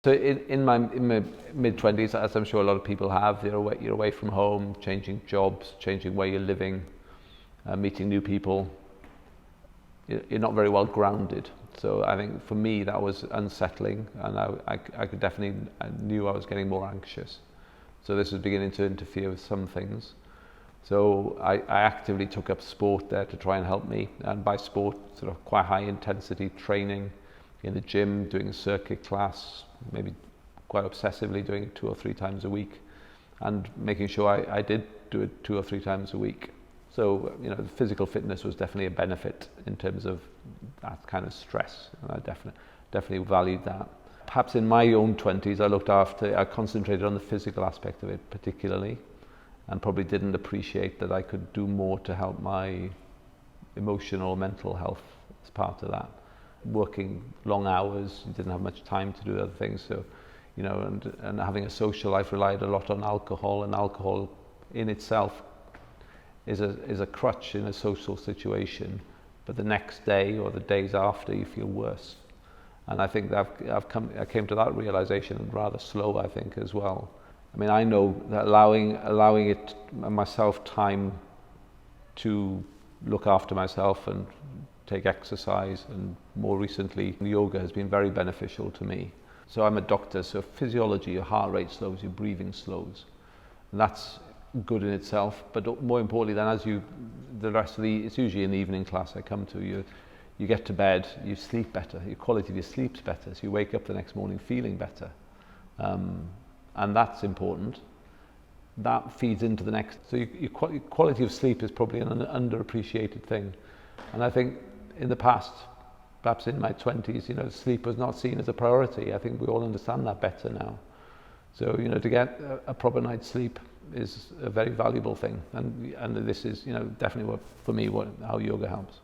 So in my mid-20s, as I'm sure a lot of people have, you're away from home, changing jobs, changing where you're living, meeting new people. You're not very well grounded. So I think for me that was unsettling, and I could definitely, I knew I was getting more anxious. So this was beginning to interfere with some things. So I actively took up sport there to try and help me, and by sport, sort of quite high intensity training in the gym, doing a circuit class, maybe quite obsessively doing it 2 or 3 times a week, and making sure I did do it 2 or 3 times a week. So, the physical fitness was definitely a benefit in terms of that kind of stress, and I definitely valued that. Perhaps in my own 20s, I concentrated on the physical aspect of it particularly, and probably didn't appreciate that I could do more to help my emotional, mental health as part of that. Working long hours, you didn't have much time to do other things, so, and having a social life relied a lot on alcohol, and alcohol in itself is a crutch in a social situation, but the next day or the days after you feel worse. And I think that I came to that realization rather slow, I think, as well. I mean, I know that allowing it myself time to look after myself and take exercise, and more recently yoga, has been very beneficial to me. So I'm a doctor, so physiology, your heart rate slows, your breathing slows, and that's good in itself. But more importantly, then it's usually an evening class I come to, you get to bed, you sleep better, your quality of your sleep's better, so you wake up the next morning feeling better, and that's important. That feeds into the next, so your quality of sleep is probably an underappreciated thing. And I think in the past, perhaps in my 20s, sleep was not seen as a priority. I think we all understand that better now. So, to get a proper night's sleep is a very valuable thing. And this is, definitely how yoga helps.